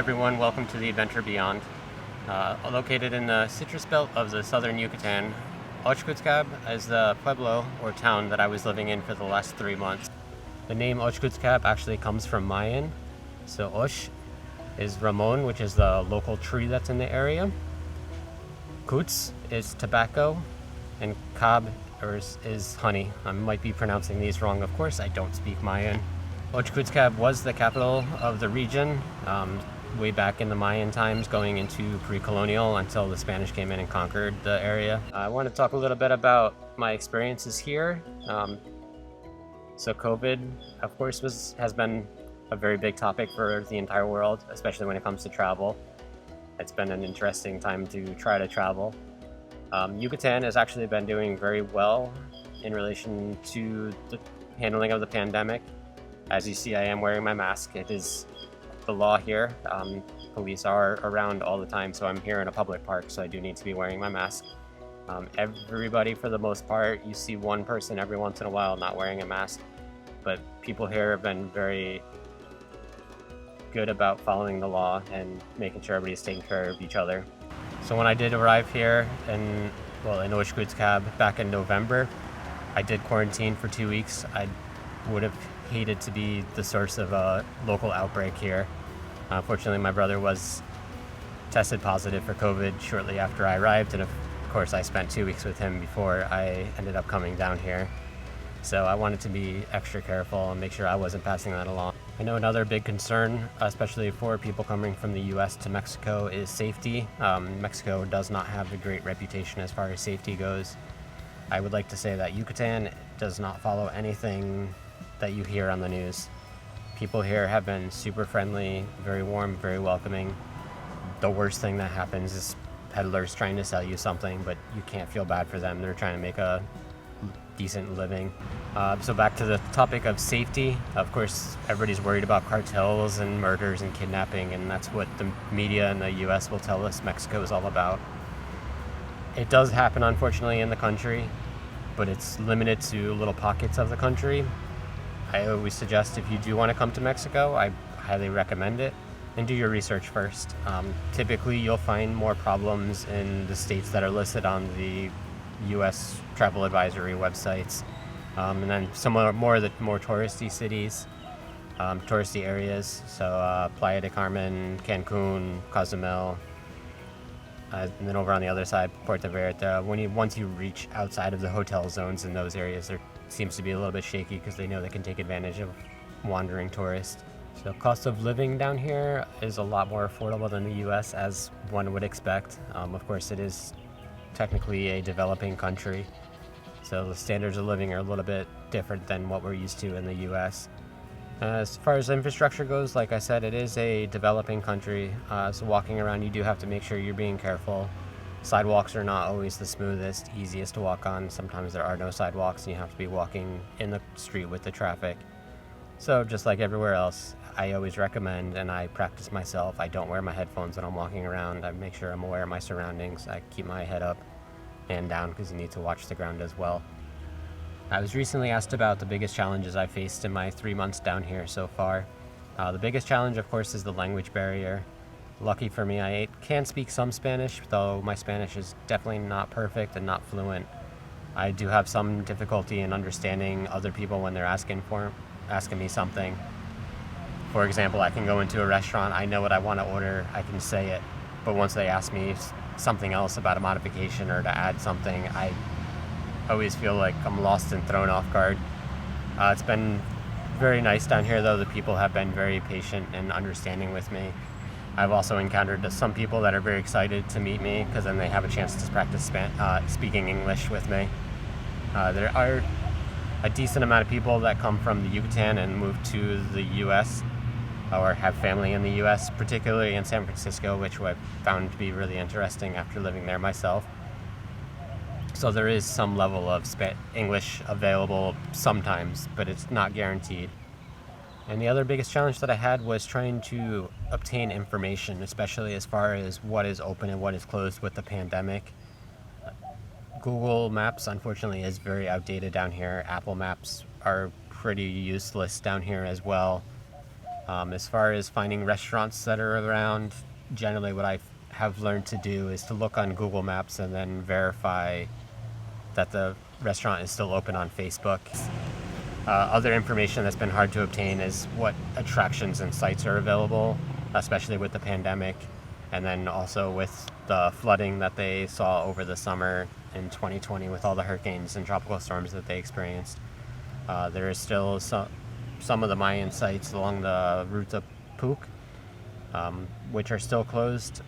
everyone, welcome to the Adventure Beyond. Located in the citrus belt of the southern Yucatan, Auschwitzkab is the pueblo or town that I was living in for the last 3 months. The name Auschwitzkab actually comes from Mayan. So Osh is Ramon, which is the local tree that's in the area. Kutz is tobacco, and Kab is honey. I might be pronouncing these wrong, of course, I don't speak Mayan. Auschwitzkab was the capital of the region way back in the Mayan times, going into pre-colonial until the Spanish came in and conquered the area. I want to talk a little bit about my experiences here. So COVID, of course, has been a very big topic for the entire world, especially when it comes to travel. It's been an interesting time to try to travel. Yucatan has actually been doing very well in relation to the handling of the pandemic. As you see, I am wearing my mask. It is the law here. Police are around all the time, so I'm here in a public park, so I do need to be wearing my mask. Everybody, for the most part, you see one person every once in a while not wearing a mask, but people here have been very good about following the law and making sure everybody's taking care of each other. So when I did arrive here in Auschwitzkab back in November, I did quarantine for 2 weeks. I would have hated to be the source of a local outbreak here. Fortunately, my brother was tested positive for COVID shortly after I arrived, and of course I spent 2 weeks with him before I ended up coming down here. So I wanted to be extra careful and make sure I wasn't passing that along. I know another big concern, especially for people coming from the US to Mexico, is safety. Mexico does not have a great reputation as far as safety goes. I would like to say that Yucatan does not follow anything that you hear on the news. People here have been super friendly, very warm, very welcoming. The worst thing that happens is peddlers trying to sell you something, but you can't feel bad for them. They're trying to make a decent living. So back to the topic of safety. Of course, everybody's worried about cartels and murders and kidnapping, and that's what the media in the US will tell us Mexico is all about. It does happen, unfortunately, in the country, but it's limited to little pockets of the country. I always suggest if you do want to come to Mexico, I highly recommend it, and do your research first. Typically, you'll find more problems in the states that are listed on the U.S. travel advisory websites, and then some more of the more touristy cities, touristy areas. So Playa del Carmen, Cancun, Cozumel, and then over on the other side, Puerto Vallarta. Once you reach outside of the hotel zones in those areas, there seems to be a little bit shaky because they know they can take advantage of wandering tourists. So cost of living down here is a lot more affordable than the U.S., as one would expect. Of course, it is technically a developing country, so the standards of living are a little bit different than what we're used to in the U.S. As far as infrastructure goes, like I said, it is a developing country, so walking around you do have to make sure you're being careful. Sidewalks are not always the smoothest, easiest to walk on. Sometimes there are no sidewalks and you have to be walking in the street with the traffic. So just like everywhere else, I always recommend, and I practice myself, I don't wear my headphones when I'm walking around. I make sure I'm aware of my surroundings. I keep my head up and down because you need to watch the ground as well. I was recently asked about the biggest challenges I faced in my 3 months down here so far. The biggest challenge, of course, is the language barrier. Lucky for me, I can speak some Spanish, though my Spanish is definitely not perfect and not fluent. I do have some difficulty in understanding other people when they're asking me something. For example, I can go into a restaurant, I know what I want to order, I can say it, but once they ask me something else about a modification or to add something, I always feel like I'm lost and thrown off guard. It's been very nice down here, though. The people have been very patient and understanding with me. I've also encountered some people that are very excited to meet me because then they have a chance to practice speaking English with me. There are a decent amount of people that come from the Yucatan and move to the U.S. or have family in the U.S., particularly in San Francisco, which I've found to be really interesting after living there myself. So there is some level of English available sometimes, but it's not guaranteed. And the other biggest challenge that I had was trying to obtain information, especially as far as what is open and what is closed with the pandemic. Google Maps, unfortunately, is very outdated down here. Apple Maps are pretty useless down here as well. As far as finding restaurants that are around, generally what I have learned to do is to look on Google Maps and then verify that the restaurant is still open on Facebook. Other information that's been hard to obtain is what attractions and sites are available, especially with the pandemic, and then also with the flooding that they saw over the summer in 2020 with all the hurricanes and tropical storms that they experienced. There is still some of the Mayan sites along the Ruta Puc, which are still closed.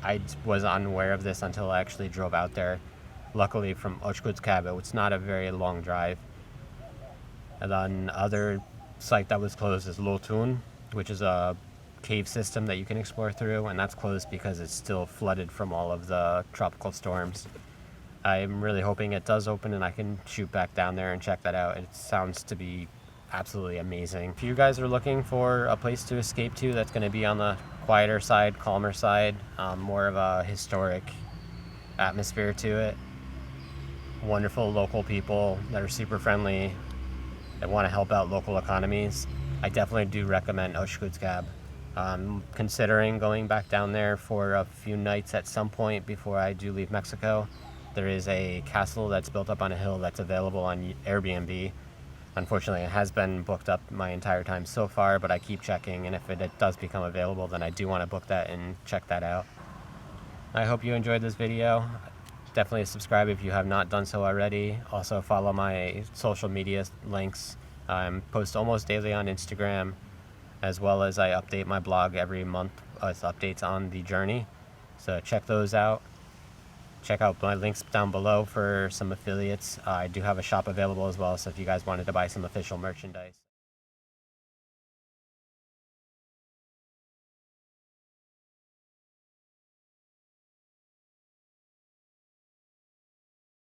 I was unaware of this until I actually drove out there. Luckily, from Auschwitzkab, it's not a very long drive. And then other site that was closed is Lotun, which is a cave system that you can explore through, and that's closed because it's still flooded from all of the tropical storms. I'm really hoping it does open and I can shoot back down there and check that out. It sounds to be absolutely amazing. If you guys are looking for a place to escape to that's going to be on the quieter side, calmer side, more of a historic atmosphere to it, wonderful local people that are super friendly, that want to help out local economies, I definitely do recommend Auschwitzkab. I'm considering going back down there for a few nights at some point before I do leave Mexico. There is a castle that's built up on a hill that's available on Airbnb. Unfortunately, it has been booked up my entire time so far, but I keep checking, and if it does become available, then I do want to book that and check that out. I hope you enjoyed this video. Definitely subscribe if you have not done so already. Also follow my social media links. I post almost daily on Instagram, as well as I update my blog every month with updates on the journey. So check those out. Check out my links down below for some affiliates. I do have a shop available as well, so if you guys wanted to buy some official merchandise.